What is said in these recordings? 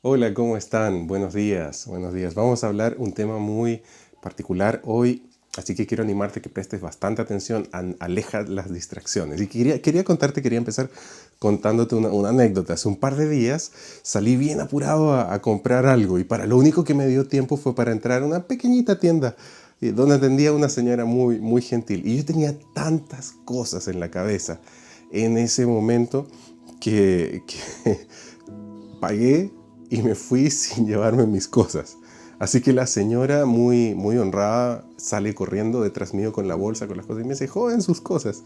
Hola, ¿cómo están? Buenos días, buenos días. Vamos a hablar un tema muy particular hoy, así que quiero animarte a que prestes bastante atención, aleja las distracciones. Y quería empezar contándote una anécdota. Hace un par de días salí bien apurado a comprar algo y para lo único que me dio tiempo fue para entrar a una pequeñita tienda donde atendía a una señora muy, muy gentil. Y yo tenía tantas cosas en la cabeza en ese momento que pagué y me fui sin llevarme mis cosas. Así que la señora, muy, muy honrada, sale corriendo detrás mío con la bolsa, con las cosas, y me dice, joven, sus cosas.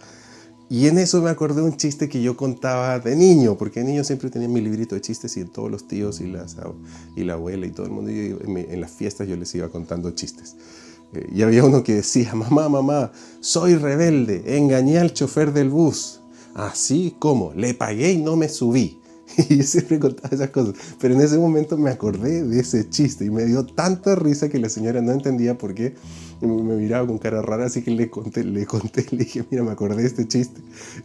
Y en eso me acordé de un chiste que yo contaba de niño, porque de niño siempre tenía mi librito de chistes y todos los tíos y la abuela y todo el mundo, en las fiestas yo les iba contando chistes. Y había uno que decía, mamá, mamá, soy rebelde, engañé al chofer del bus. Así como, le pagué y no me subí. Y yo siempre contaba esas cosas. Pero en ese momento me acordé de ese chiste y me dio tanta risa que la señora no entendía por qué me miraba con cara rara. Así que le dije, mira, me acordé de este chiste.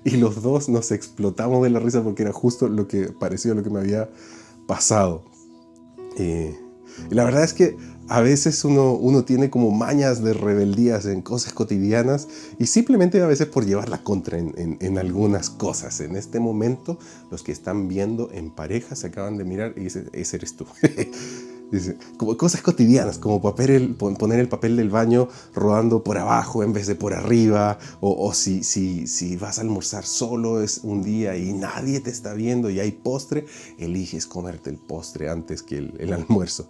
Y los dos nos explotamos de la risa porque era justo lo que parecía lo que me había pasado. Y la verdad es que a veces uno tiene como mañas de rebeldías en cosas cotidianas y simplemente a veces por llevar la contra en algunas cosas. En este momento, los que están viendo en pareja se acaban de mirar y dicen, ese eres tú. Dice, como cosas cotidianas, como poner el papel del baño rodando por abajo en vez de por arriba, o si vas a almorzar solo es un día y nadie te está viendo y hay postre, eliges comerte el postre antes que el almuerzo.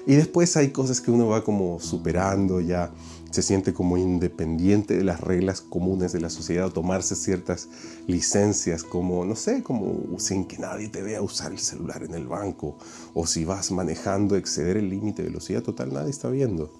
Y después hay cosas que uno va como superando, ya se siente como independiente de las reglas comunes de la sociedad, o tomarse ciertas licencias como, no sé, como sin que nadie te vea usar el celular en el banco, o si vas manejando, exceder el límite de velocidad, total, nadie está viendo.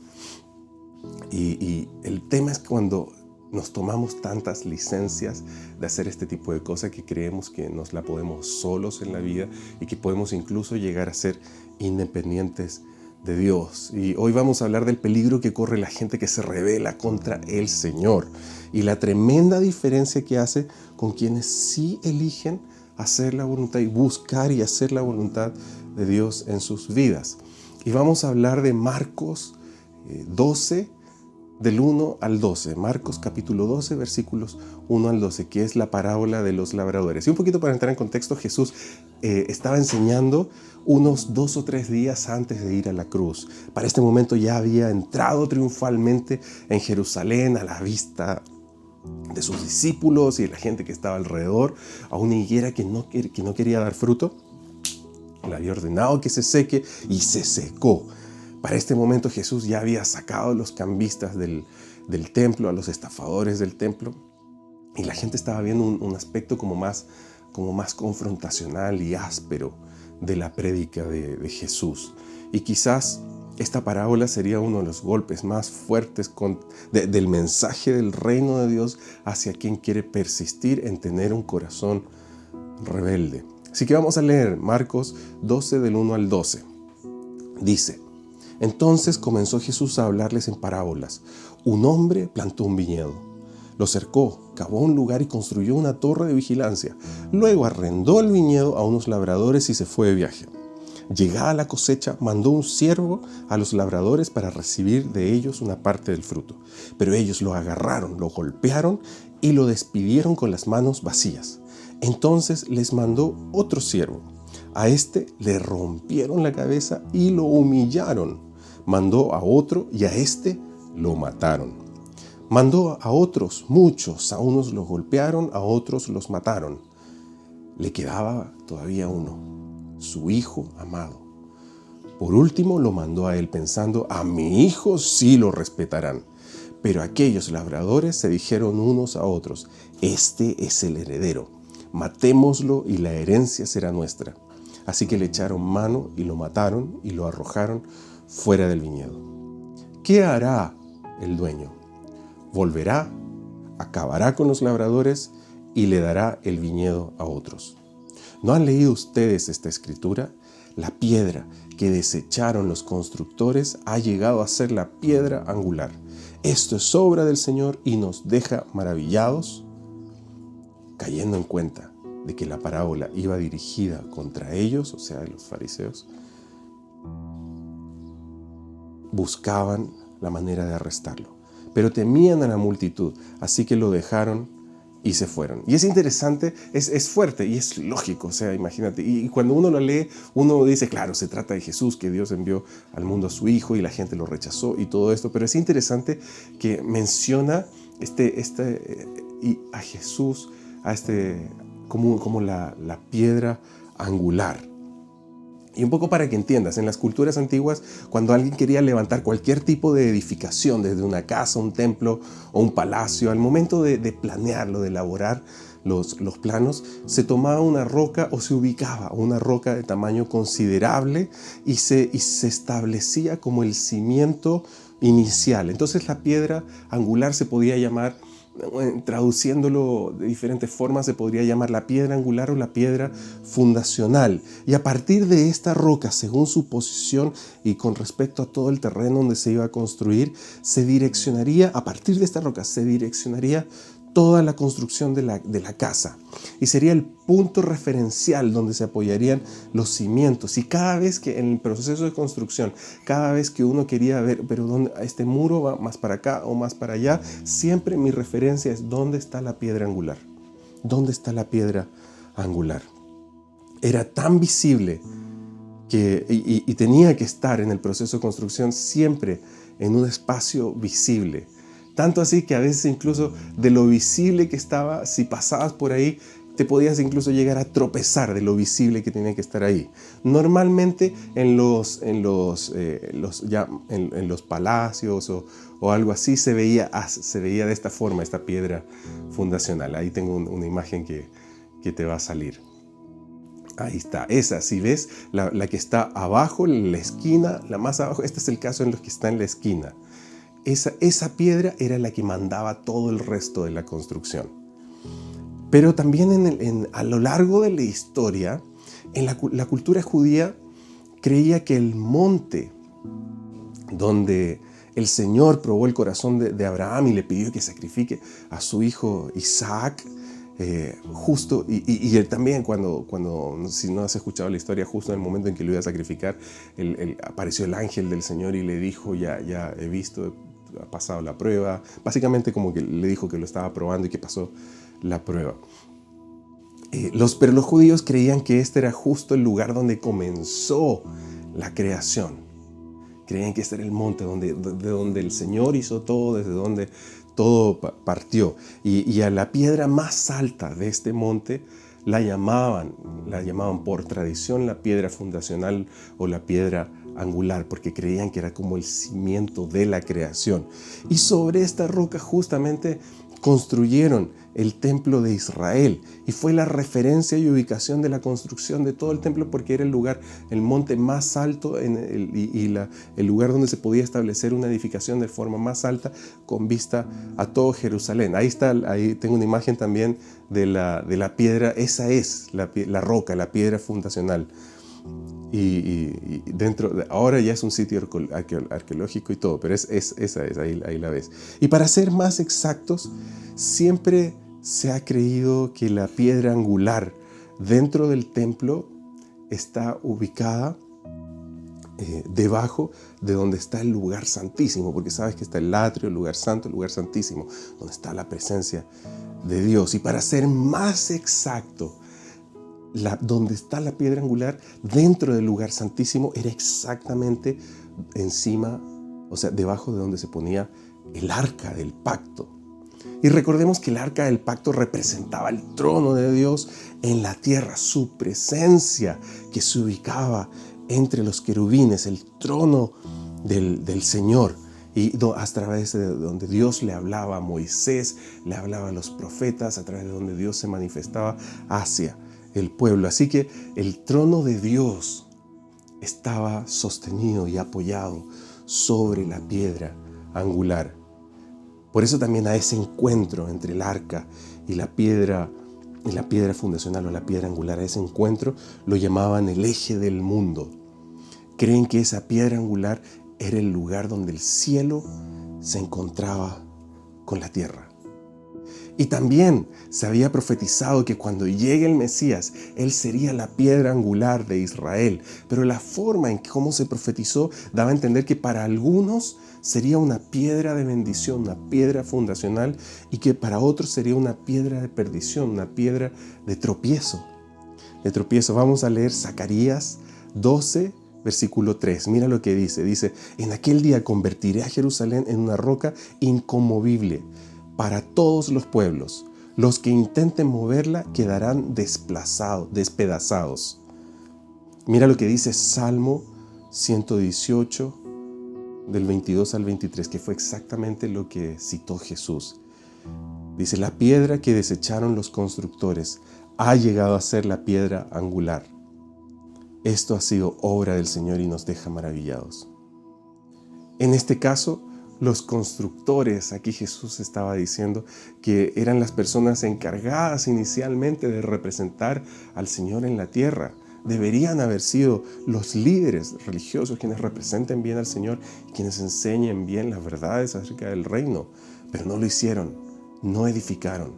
Y el tema es cuando nos tomamos tantas licencias de hacer este tipo de cosas que creemos que nos la podemos solos en la vida y que podemos incluso llegar a ser independientes de Dios. Y hoy vamos a hablar del peligro que corre la gente que se rebela contra el Señor y la tremenda diferencia que hace con quienes sí eligen hacer la voluntad y buscar y hacer la voluntad de Dios en sus vidas. Y vamos a hablar de Marcos 12, del 1 al 12, Marcos capítulo 12, versículos 1 al 12, que es la parábola de los labradores. Y un poquito para entrar en contexto, Jesús estaba enseñando unos 2 o 3 días antes de ir a la cruz. Para este momento ya había entrado triunfalmente en Jerusalén a la vista de sus discípulos y de la gente que estaba alrededor, a una higuera que no quería dar fruto. Le había ordenado que se seque y se secó. Para este momento Jesús ya había sacado a los cambistas del templo, a los estafadores del templo, y la gente estaba viendo un aspecto como más confrontacional y áspero de la prédica de Jesús. Y quizás esta parábola sería uno de los golpes más fuertes del mensaje del reino de Dios hacia quien quiere persistir en tener un corazón rebelde. Así que vamos a leer Marcos 12 del 1 al 12. Dice: entonces comenzó Jesús a hablarles en parábolas. Un hombre plantó un viñedo, lo cercó, cavó un lugar y construyó una torre de vigilancia. Luego arrendó el viñedo a unos labradores y se fue de viaje. Llegada la cosecha, mandó un siervo a los labradores para recibir de ellos una parte del fruto. Pero ellos lo agarraron, lo golpearon y lo despidieron con las manos vacías. Entonces les mandó otro siervo. A este le rompieron la cabeza y lo humillaron. Mandó a otro y a este lo mataron. Mandó a otros, muchos, a unos los golpearon, a otros los mataron. Le quedaba todavía uno, su hijo amado. Por último lo mandó a él pensando, a mi hijo sí lo respetarán. Pero aquellos labradores se dijeron unos a otros, este es el heredero, matémoslo y la herencia será nuestra. Así que le echaron mano y lo mataron y lo arrojaron fuera del viñedo. ¿Qué hará el dueño? Volverá, acabará con los labradores y le dará el viñedo a otros. ¿No han leído ustedes esta escritura? La piedra que desecharon los constructores ha llegado a ser la piedra angular. Esto es obra del Señor y nos deja maravillados. Cayendo en cuenta de que la parábola iba dirigida contra ellos, o sea, los fariseos, buscaban la manera de arrestarlo. Pero temían a la multitud, así que lo dejaron y se fueron. Y es interesante, es fuerte y es lógico, o sea, imagínate. Y cuando uno lo lee, uno dice, claro, se trata de Jesús, que Dios envió al mundo a su Hijo y la gente lo rechazó y todo esto. Pero es interesante que menciona y a Jesús como la piedra angular. Y un poco para que entiendas, en las culturas antiguas, cuando alguien quería levantar cualquier tipo de edificación, desde una casa, un templo o un palacio, al momento de planearlo, de elaborar los planos, se tomaba una roca o se ubicaba una roca de tamaño considerable y se establecía como el cimiento inicial. Entonces la piedra angular se podía llamar, traduciéndolo de diferentes formas, se podría llamar la piedra angular o la piedra fundacional. Y a partir de esta roca, según su posición y con respecto a todo el terreno donde se iba a construir, a partir de esta roca se direccionaría toda la construcción de la casa. Y sería el punto referencial donde se apoyarían los cimientos. Y cada vez que en el proceso de construcción, cada vez que uno quería ver, pero ¿dónde este muro va más para acá o más para allá? Siempre mi referencia es ¿dónde está la piedra angular? ¿Dónde está la piedra angular? Era tan visible y tenía que estar en el proceso de construcción siempre en un espacio visible. Tanto así que a veces incluso de lo visible que estaba, si pasabas por ahí, te podías incluso llegar a tropezar de lo visible que tenía que estar ahí. Normalmente en los palacios o algo así se veía de esta forma esta piedra fundacional. Ahí tengo una imagen que te va a salir. Ahí está, esa, si ves, la que está abajo, en la esquina, la más abajo, este es el caso en los que está en la esquina. Esa piedra era la que mandaba todo el resto de la construcción. Pero también a lo largo de la historia, en la cultura judía creía que el monte donde el Señor probó el corazón de Abraham y le pidió que sacrifique a su hijo Isaac, justo, y él también cuando, si no has escuchado la historia, justo en el momento en que lo iba a sacrificar, apareció el ángel del Señor y le dijo, ya he visto, ha pasado la prueba. Básicamente como que le dijo que lo estaba probando y que pasó la prueba. Pero los judíos creían que este era justo el lugar donde comenzó la creación. Creían que este era el monte de donde el Señor hizo todo, desde donde todo partió. Y a la piedra más alta de este monte la llamaban por tradición la piedra fundacional o la piedra angular, porque creían que era como el cimiento de la creación. Y sobre esta roca justamente construyeron el templo de Israel, y fue la referencia y ubicación de la construcción de todo el templo, porque era el lugar, el monte más alto el lugar donde se podía establecer una edificación de forma más alta con vista a todo Jerusalén. Ahí tengo una imagen también de la piedra. Esa es la roca, la piedra fundacional. Y ahora ya es un sitio arqueológico y todo, pero esa es, ahí la ves. Y para ser más exactos, siempre se ha creído que la piedra angular dentro del templo está ubicada debajo de donde está el lugar santísimo, porque sabes que está el atrio, el lugar santo, el lugar santísimo, donde está la presencia de Dios. Y para ser más exacto, donde está la piedra angular dentro del lugar santísimo era exactamente encima, o sea, debajo de donde se ponía el arca del pacto. Y recordemos que el arca del pacto representaba el trono de Dios en la tierra, su presencia que se ubicaba entre los querubines, el trono del Señor. Y a través de donde Dios le hablaba a Moisés, le hablaba a los profetas, a través de donde Dios se manifestaba hacia el pueblo. Así que el trono de Dios estaba sostenido y apoyado sobre la piedra angular. Por eso también a ese encuentro entre el arca y la piedra fundacional o la piedra angular, a ese encuentro lo llamaban el eje del mundo. Creen que esa piedra angular era el lugar donde el cielo se encontraba con la tierra. Y también se había profetizado que cuando llegue el Mesías, Él sería la piedra angular de Israel. Pero la forma en cómo se profetizó daba a entender que para algunos sería una piedra de bendición, una piedra fundacional, y que para otros sería una piedra de perdición, una piedra de tropiezo. Vamos a leer Zacarías 12, versículo 3. Mira lo que dice. Dice, en aquel día convertiré a Jerusalén en una roca inconmovible para todos los pueblos. Los que intenten moverla quedarán despedazados. Mira lo que dice Salmo 118, del 22 al 23, que fue exactamente lo que citó Jesús. Dice, la piedra que desecharon los constructores ha llegado a ser la piedra angular. Esto ha sido obra del Señor y nos deja maravillados. En este caso, los constructores, aquí Jesús estaba diciendo que eran las personas encargadas inicialmente de representar al Señor en la tierra. Deberían haber sido los líderes religiosos quienes representen bien al Señor y quienes enseñen bien las verdades acerca del reino. Pero no lo hicieron, no edificaron,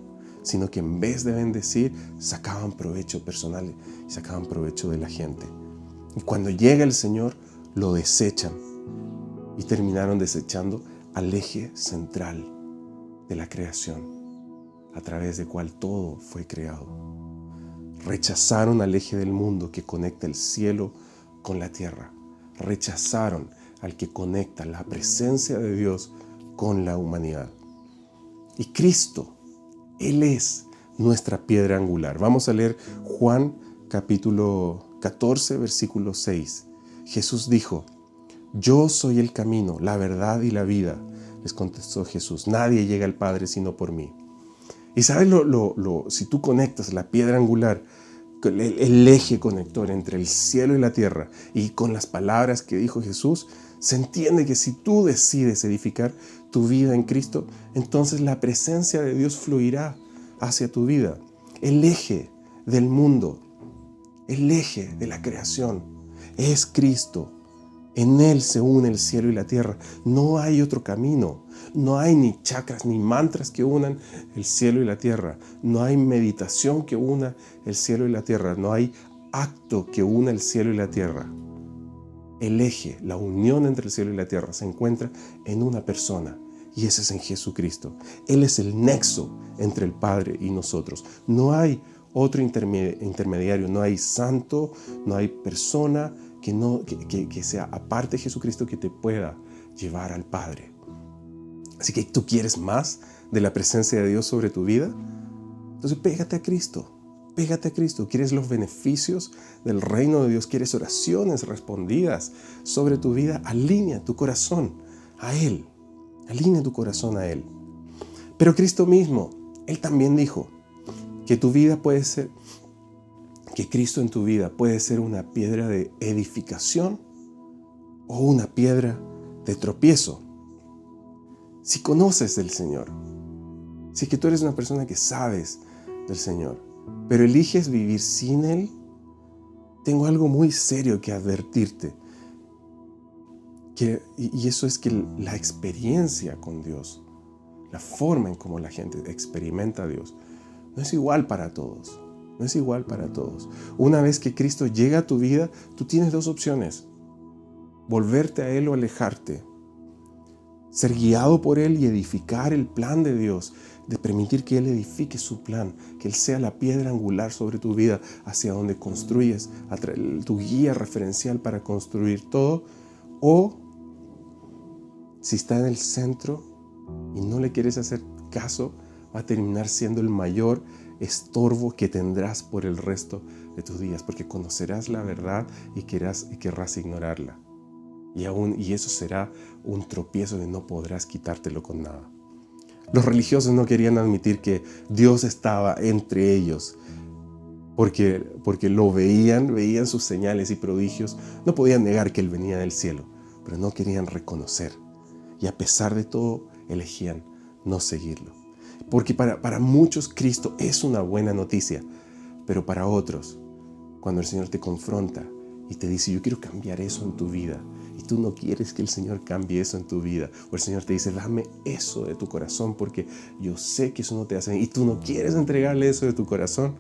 sino que en vez de bendecir, sacaban provecho personal y sacaban provecho de la gente. Y cuando llega el Señor, lo desechan y terminaron desechando al eje central de la creación, a través del cual todo fue creado. Rechazaron al eje del mundo que conecta el cielo con la tierra. Rechazaron al que conecta la presencia de Dios con la humanidad. Y Cristo, Él es nuestra piedra angular. Vamos a leer Juan capítulo 14, versículo 6. Jesús dijo, yo soy el camino, la verdad y la vida. Les contestó Jesús, nadie llega al Padre sino por mí. Y sabes, si tú conectas la piedra angular, el eje conector entre el cielo y la tierra, y con las palabras que dijo Jesús, se entiende que si tú decides edificar tu vida en Cristo, entonces la presencia de Dios fluirá hacia tu vida. El eje del mundo, el eje de la creación es Cristo. En Él se une el cielo y la tierra. No hay otro camino. No hay ni chakras ni mantras que unan el cielo y la tierra. No hay meditación que una el cielo y la tierra. No hay acto que una el cielo y la tierra. El eje, la unión entre el cielo y la tierra se encuentra en una persona, y ese es en Jesucristo. Él es el nexo entre el Padre y nosotros. No hay otro intermediario, no hay santo, no hay persona que sea aparte de Jesucristo que te pueda llevar al Padre. Así que tú quieres más de la presencia de Dios sobre tu vida, entonces pégate a Cristo. Pégate a Cristo. ¿Quieres los beneficios del reino de Dios? ¿Quieres oraciones respondidas sobre tu vida? Alinea tu corazón a Él. Alinea tu corazón a Él. Pero Cristo mismo, Él también dijo que tu vida puede ser, que Cristo en tu vida puede ser una piedra de edificación o una piedra de tropiezo. Si conoces del Señor, si es que tú eres una persona que sabes del Señor, pero eliges vivir sin Él, tengo algo muy serio que advertirte. Y eso es que la experiencia con Dios, la forma en cómo la gente experimenta a Dios, no es igual para todos. No es igual para todos. Una vez que Cristo llega a tu vida, tú tienes dos opciones: volverte a Él o alejarte. Ser guiado por Él y edificar el plan de Dios, de permitir que Él edifique su plan, que Él sea la piedra angular sobre tu vida, hacia donde construyes, tu guía referencial para construir todo. O si está en el centro y no le quieres hacer caso, va a terminar siendo el mayor estorbo que tendrás por el resto de tus días, porque conocerás la verdad y querrás ignorarla. Y eso será un tropiezo que no podrás quitártelo con nada. Los religiosos no querían admitir que Dios estaba entre ellos, porque lo veían sus señales y prodigios. No podían negar que Él venía del cielo, pero no querían reconocer. Y a pesar de todo, elegían no seguirlo. Porque para muchos Cristo es una buena noticia, pero para otros, cuando el Señor te confronta y te dice, yo quiero cambiar eso en tu vida, y tú no quieres que el Señor cambie eso en tu vida, o el Señor te dice, dame eso de tu corazón porque yo sé que eso no te hace bien, y tú no quieres entregarle eso de tu corazón,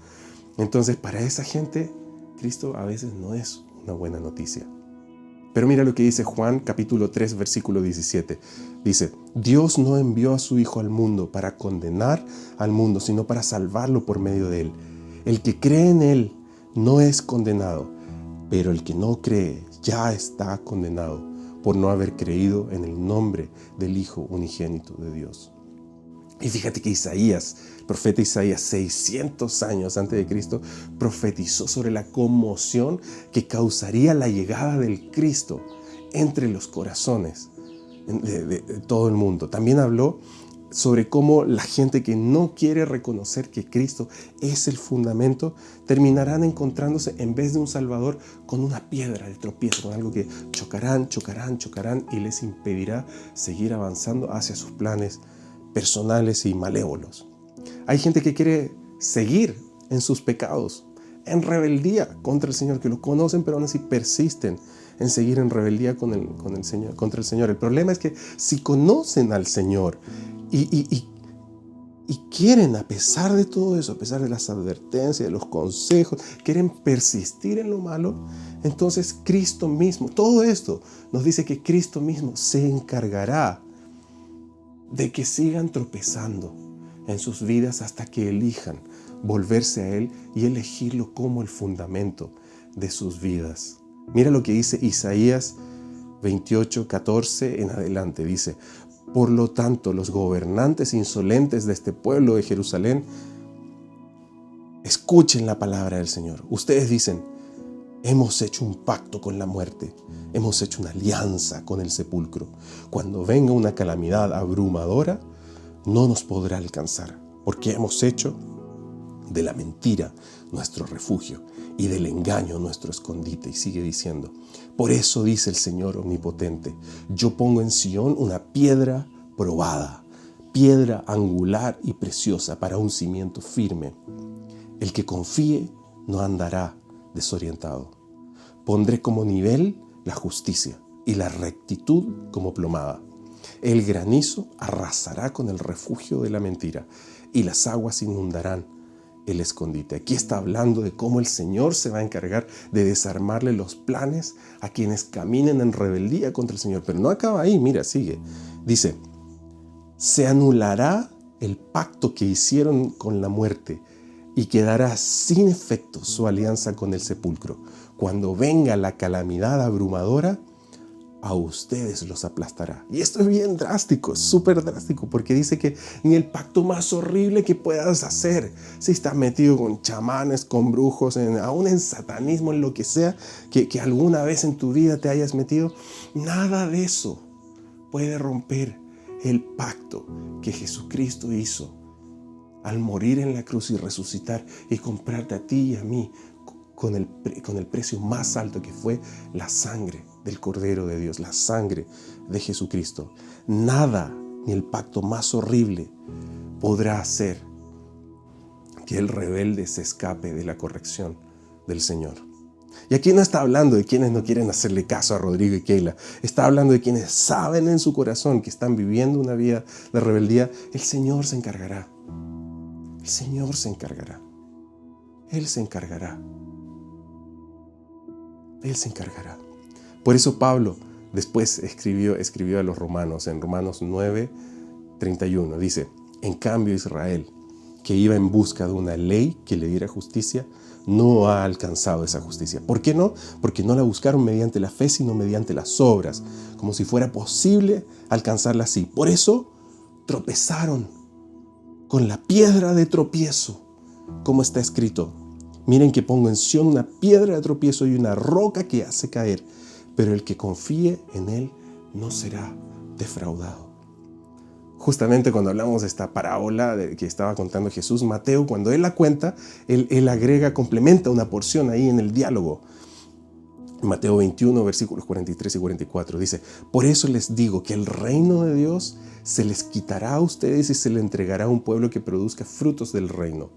entonces para esa gente Cristo a veces no es una buena noticia. Pero mira lo que dice Juan capítulo 3 versículo 17. Dice, Dios no envió a su Hijo al mundo para condenar al mundo, sino para salvarlo por medio de él. El que cree en él no es condenado, pero el que no cree ya está condenado por no haber creído en el nombre del Hijo unigénito de Dios. Y fíjate que Isaías, profeta Isaías, 600 años antes de Cristo, profetizó sobre la conmoción que causaría la llegada del Cristo entre los corazones de todo el mundo. También habló sobre cómo la gente que no quiere reconocer que Cristo es el fundamento, terminarán encontrándose en vez de un Salvador con una piedra de tropiezo, con algo que chocarán y les impedirá seguir avanzando hacia sus planes personales y malévolos. Hay gente que quiere seguir en sus pecados, en rebeldía contra el Señor, que lo conocen pero aún así persisten en seguir en rebeldía con el Señor, contra el Señor. El problema es que si conocen al Señor y quieren, a pesar de todo eso, a pesar de las advertencias, de los consejos, quieren persistir en lo malo, entonces Cristo mismo, todo esto nos dice que Cristo mismo se encargará de que sigan tropezando en sus vidas hasta que elijan volverse a Él y elegirlo como el fundamento de sus vidas. Mira lo que dice Isaías 28:14 en adelante. Dice, por lo tanto, los gobernantes insolentes de este pueblo de Jerusalén, escuchen la palabra del Señor. Ustedes dicen, hemos hecho un pacto con la muerte, hemos hecho una alianza con el sepulcro. Cuando venga una calamidad abrumadora, no nos podrá alcanzar, porque hemos hecho de la mentira nuestro refugio y del engaño nuestro escondite. Y sigue diciendo, por eso dice el Señor omnipotente, yo pongo en Sión una piedra probada, piedra angular y preciosa para un cimiento firme. El que confíe no andará desorientado. Pondré como nivel la justicia y la rectitud como plomada. El granizo arrasará con el refugio de la mentira y las aguas inundarán el escondite. Aquí está hablando de cómo el Señor se va a encargar de desarmarle los planes a quienes caminen en rebeldía contra el Señor. Pero no acaba ahí, mira, sigue. Dice, se anulará el pacto que hicieron con la muerte y quedará sin efecto su alianza con el sepulcro. Cuando venga la calamidad abrumadora, a ustedes los aplastará. Y esto es bien drástico, súper drástico, porque dice que ni el pacto más horrible que puedas hacer, si estás metido con chamanes, con brujos, aún en satanismo, en lo que sea, que alguna vez en tu vida te hayas metido, nada de eso puede romper el pacto que Jesucristo hizo al morir en la cruz y resucitar y comprarte a ti y a mí con el precio más alto, que fue la sangre del Cordero de Dios, la sangre de Jesucristo. Nada, ni el pacto más horrible, podrá hacer que el rebelde se escape de la corrección del Señor. Y aquí no está hablando de quienes no quieren hacerle caso a Rodrigo y Keila. Está hablando de quienes saben en su corazón que están viviendo una vida de rebeldía. El Señor se encargará. El Señor se encargará. Él se encargará. Él se encargará. Por eso Pablo después escribió a los romanos, en Romanos 9:31, dice, en cambio Israel, que iba en busca de una ley que le diera justicia, no ha alcanzado esa justicia. ¿Por qué no? Porque no la buscaron mediante la fe, sino mediante las obras, como si fuera posible alcanzarla así. Por eso tropezaron con la piedra de tropiezo, como está escrito. Miren que pongo en Sión una piedra de tropiezo y una roca que hace caer, pero el que confíe en él no será defraudado. Justamente cuando hablamos de esta parábola que estaba contando Jesús, Mateo, cuando él la cuenta, él agrega, complementa una porción ahí en el diálogo. Mateo 21, versículos 43 y 44, dice, por eso les digo que el reino de Dios se les quitará a ustedes y se le entregará a un pueblo que produzca frutos del reino.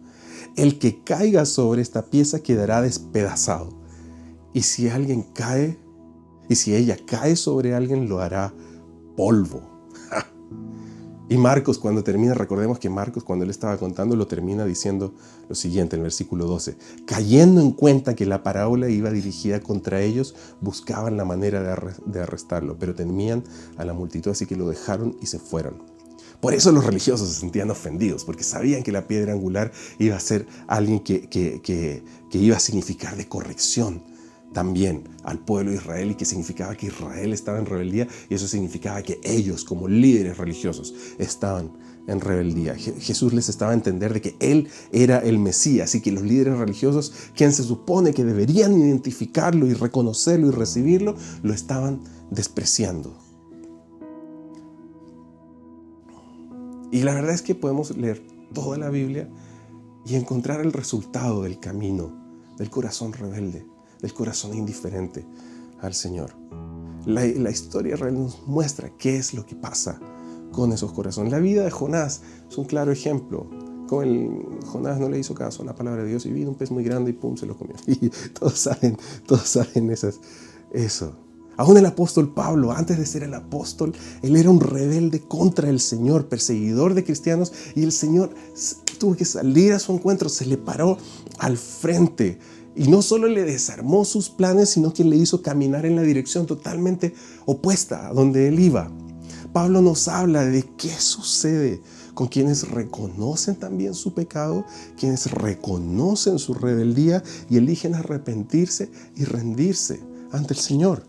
El que caiga sobre esta pieza quedará despedazado. Y si alguien cae y si ella cae sobre alguien, lo hará polvo. Y Marcos, cuando termina, recordemos que Marcos, cuando él estaba contando, lo termina diciendo lo siguiente en el versículo 12. Cayendo en cuenta que la parábola iba dirigida contra ellos, buscaban la manera de arrestarlo, pero temían a la multitud, así que lo dejaron y se fueron. Por eso los religiosos se sentían ofendidos, porque sabían que la piedra angular iba a ser alguien que iba a significar de corrección también al pueblo de Israel, y que significaba que Israel estaba en rebeldía, y eso significaba que ellos, como líderes religiosos, estaban en rebeldía. Jesús les estaba a entender de que Él era el Mesías, y que los líderes religiosos, quien se supone que deberían identificarlo y reconocerlo y recibirlo, lo estaban despreciando. Y la verdad es que podemos leer toda la Biblia y encontrar el resultado del camino del corazón rebelde, del corazón indiferente al Señor. La historia real nos muestra qué es lo que pasa con esos corazones. La vida de Jonás es un claro ejemplo. Como Jonás no le hizo caso a la palabra de Dios y vino un pez muy grande y pum, se lo comió. Y todos saben eso. Aún el apóstol Pablo, antes de ser el apóstol, él era un rebelde contra el Señor, perseguidor de cristianos, y el Señor tuvo que salir a su encuentro, se le paró al frente. Y no solo le desarmó sus planes, sino que le hizo caminar en la dirección totalmente opuesta a donde él iba. Pablo nos habla de qué sucede con quienes reconocen también su pecado, quienes reconocen su rebeldía y eligen arrepentirse y rendirse ante el Señor.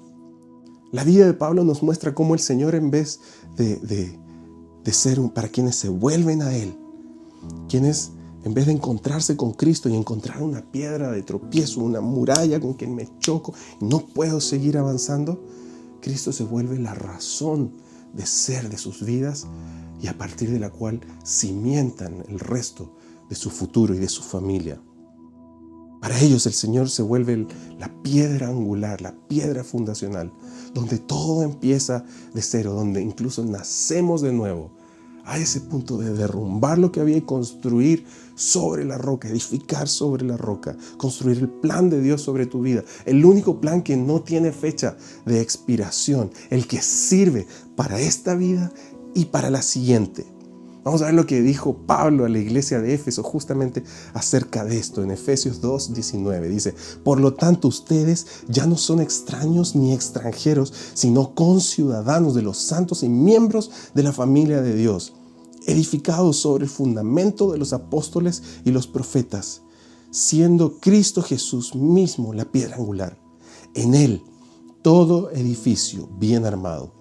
La vida de Pablo nos muestra cómo el Señor, en vez de ser para quienes se vuelven a Él, quienes en vez de encontrarse con Cristo y encontrar una piedra de tropiezo, una muralla con quien me choco y no puedo seguir avanzando, Cristo se vuelve la razón de ser de sus vidas, y a partir de la cual cimientan el resto de su futuro y de su familia. Para ellos el Señor se vuelve la piedra angular, la piedra fundacional, donde todo empieza de cero, donde incluso nacemos de nuevo, a ese punto de derrumbar lo que había y construir sobre la roca, edificar sobre la roca, construir el plan de Dios sobre tu vida, el único plan que no tiene fecha de expiración, el que sirve para esta vida y para la siguiente. Vamos a ver lo que dijo Pablo a la iglesia de Éfeso justamente acerca de esto. En Efesios 2:19 dice: por lo tanto ustedes ya no son extraños ni extranjeros, sino conciudadanos de los santos y miembros de la familia de Dios, edificados sobre el fundamento de los apóstoles y los profetas, siendo Cristo Jesús mismo la piedra angular. En Él todo edificio bien armado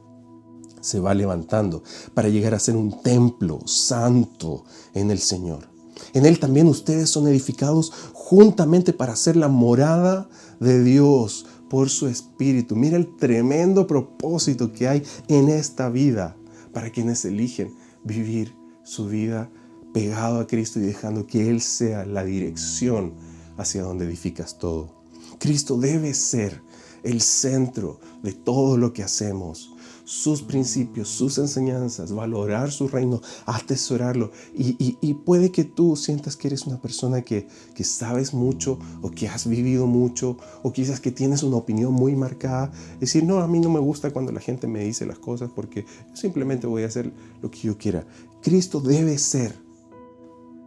se va levantando para llegar a ser un templo santo en el Señor. En Él también ustedes son edificados juntamente para ser la morada de Dios por su Espíritu. Mira el tremendo propósito que hay en esta vida para quienes eligen vivir su vida pegado a Cristo y dejando que Él sea la dirección hacia donde edificas todo. Cristo debe ser el centro de todo lo que hacemos. Sus principios, sus enseñanzas, valorar su reino, atesorarlo. Y puede que tú sientas que eres una persona que sabes mucho, o que has vivido mucho, o quizás que tienes una opinión muy marcada. Decir: no, a mí no me gusta cuando la gente me dice las cosas, porque simplemente voy a hacer lo que yo quiera. Cristo debe ser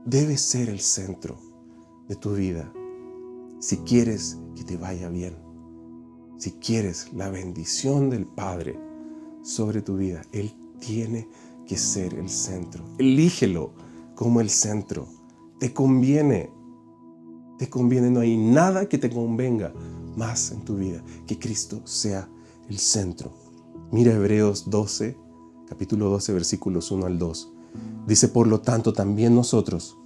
el centro de tu vida. Si quieres que te vaya bien, si quieres la bendición del Padre sobre tu vida, Él tiene que ser el centro. Elígelo como el centro. Te conviene, no hay nada que te convenga más en tu vida que Cristo sea el centro. Mira Hebreos 12, capítulo 12, versículos 1 al 2. Dice: por lo tanto, también nosotros,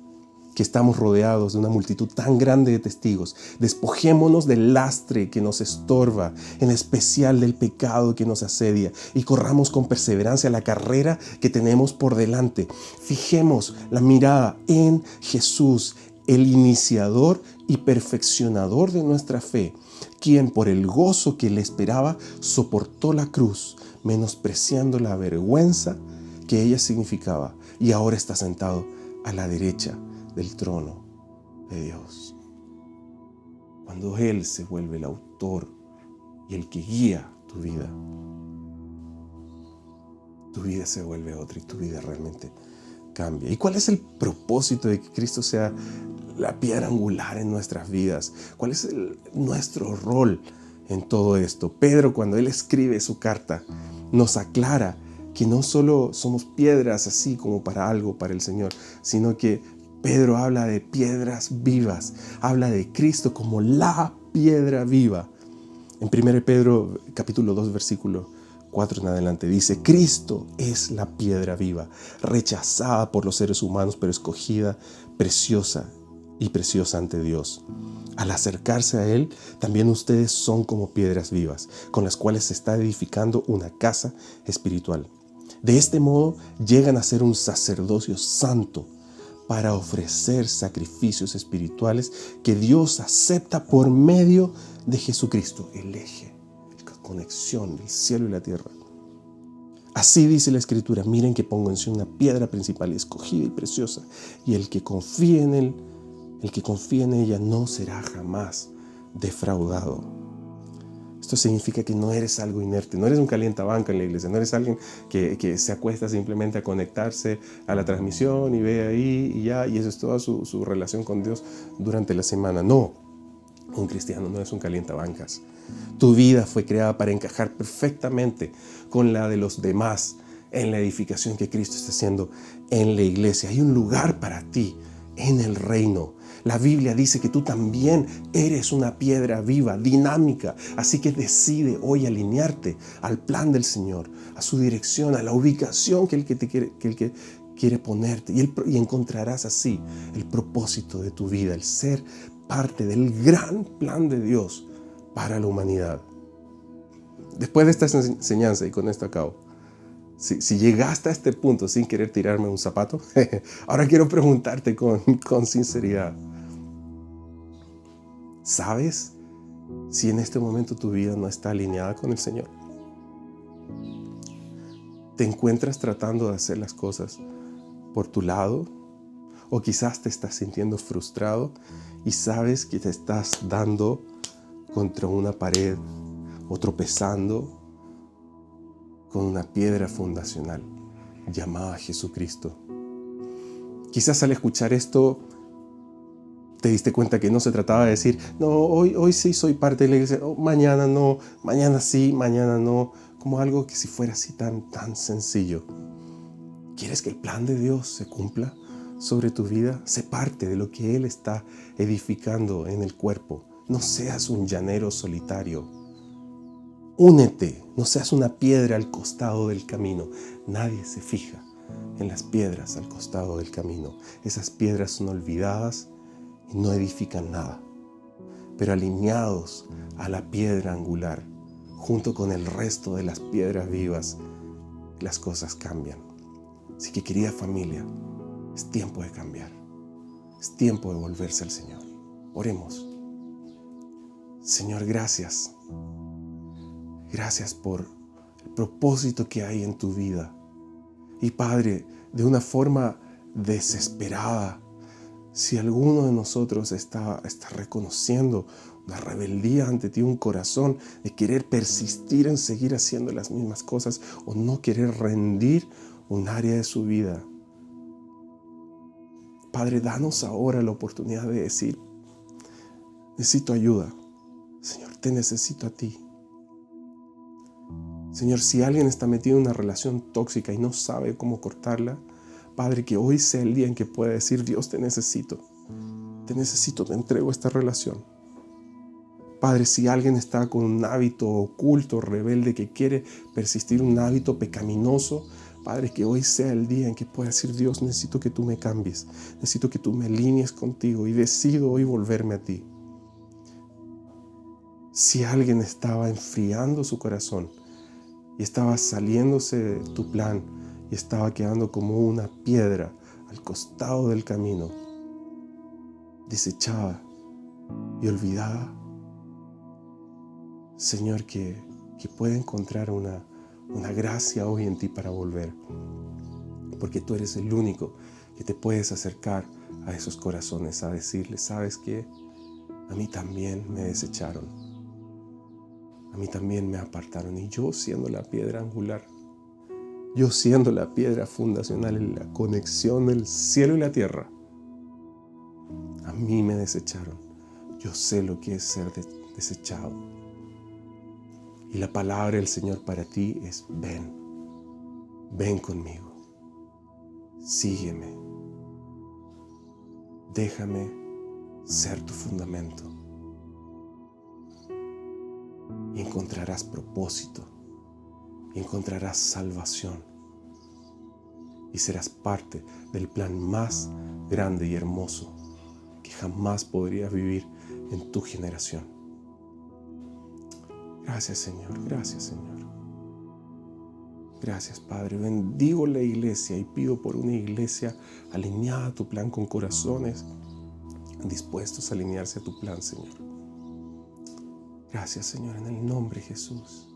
que estamos rodeados de una multitud tan grande de testigos, despojémonos del lastre que nos estorba, en especial del pecado que nos asedia, y corramos con perseverancia la carrera que tenemos por delante. Fijemos la mirada en Jesús, el iniciador y perfeccionador de nuestra fe, quien por el gozo que le esperaba soportó la cruz, menospreciando la vergüenza que ella significaba, y ahora está sentado a la derecha del trono de Dios. Cuando Él se vuelve el autor y el que guía tu vida. Tu vida se vuelve otra y tu vida realmente cambia. ¿Y cuál es el propósito de que Cristo sea la piedra angular en nuestras vidas? ¿Cuál es nuestro rol en todo esto? Pedro, cuando él escribe su carta, nos aclara que no solo somos piedras así como para algo, para el Señor, sino que Pedro habla de piedras vivas, habla de Cristo como la piedra viva. En 1 Pedro capítulo 2 versículo 4 en adelante dice: Cristo es la piedra viva, rechazada por los seres humanos, pero escogida, preciosa y preciosa ante Dios. Al acercarse a Él, también ustedes son como piedras vivas, con las cuales se está edificando una casa espiritual. De este modo llegan a ser un sacerdocio santo para ofrecer sacrificios espirituales que Dios acepta por medio de Jesucristo, el eje, la conexión del cielo y la tierra. Así dice la Escritura: miren que pongo en sí una piedra principal escogida y preciosa, y el que confíe en él, el que confía en ella no será jamás defraudado. Esto significa que no eres algo inerte, no eres un calientabanca en la iglesia, no eres alguien que se acuesta simplemente a conectarse a la transmisión y ve ahí y ya, y eso es toda su relación con Dios durante la semana. No, un cristiano no es un calientabancas. Tu vida fue creada para encajar perfectamente con la de los demás en la edificación que Cristo está haciendo en la iglesia. Hay un lugar para ti en el reino. La Biblia dice que tú también eres una piedra viva, dinámica. Así que decide hoy alinearte al plan del Señor, a su dirección, a la ubicación que Él quiere ponerte. Y encontrarás así el propósito de tu vida, el ser parte del gran plan de Dios para la humanidad. Después de esta enseñanza, y con esto acabo, si llegaste a este punto sin querer tirarme un zapato, ahora quiero preguntarte con sinceridad: ¿sabes si en este momento tu vida no está alineada con el Señor? ¿Te encuentras tratando de hacer las cosas por tu lado? ¿O quizás te estás sintiendo frustrado y sabes que te estás dando contra una pared o tropezando con una piedra fundacional llamada Jesucristo? Quizás al escuchar esto te diste cuenta que no se trataba de decir: no, hoy sí soy parte de la iglesia, mañana no, mañana sí, mañana no, como algo que si fuera así tan sencillo. ¿Quieres que el plan de Dios se cumpla sobre tu vida? Sé parte de lo que Él está edificando en el cuerpo. No seas un llanero solitario. Únete, no seas una piedra al costado del camino. Nadie se fija en las piedras al costado del camino. Esas piedras son olvidadas y no edifican nada. Pero alineados a la piedra angular, junto con el resto de las piedras vivas, las cosas cambian. Así que, querida familia, es tiempo de cambiar. Es tiempo de volverse al Señor. Oremos. Señor, gracias. Gracias por el propósito que hay en tu vida. Y Padre, de una forma desesperada, si alguno de nosotros está reconociendo una rebeldía ante ti, un corazón de querer persistir en seguir haciendo las mismas cosas o no querer rendir un área de su vida, Padre, danos ahora la oportunidad de decir: necesito ayuda. Señor, te necesito a ti. Señor, si alguien está metido en una relación tóxica y no sabe cómo cortarla, Padre, que hoy sea el día en que pueda decir: Dios, te necesito, te entrego esta relación. Padre, si alguien está con un hábito oculto, rebelde, que quiere persistir un hábito pecaminoso, Padre, que hoy sea el día en que pueda decir: Dios, necesito que tú me cambies, necesito que tú me alinees contigo y decido hoy volverme a ti. Si alguien estaba enfriando su corazón y estaba saliéndose de tu plan y estaba quedando como una piedra al costado del camino, desechada y olvidada, Señor, que pueda encontrar una gracia hoy en ti para volver, porque tú eres el único que te puedes acercar a esos corazones, a decirles: ¿sabes qué? A mí también me desecharon. a mí también me apartaron. Y yo siendo la piedra angular, yo siendo la piedra fundacional en la conexión del cielo y la tierra, a mí me desecharon. Yo sé lo que es ser desechado. Y la palabra del Señor para ti es: ven, ven conmigo, sígueme, déjame ser tu fundamento. Y encontrarás propósito, y encontrarás salvación, y serás parte del plan más grande y hermoso que jamás podrías vivir en tu generación. Gracias, Señor, gracias, Señor. Gracias, Padre. Bendigo la iglesia y pido por una iglesia alineada a tu plan, con corazones dispuestos a alinearse a tu plan, Señor. Gracias, Señor, en el nombre de Jesús.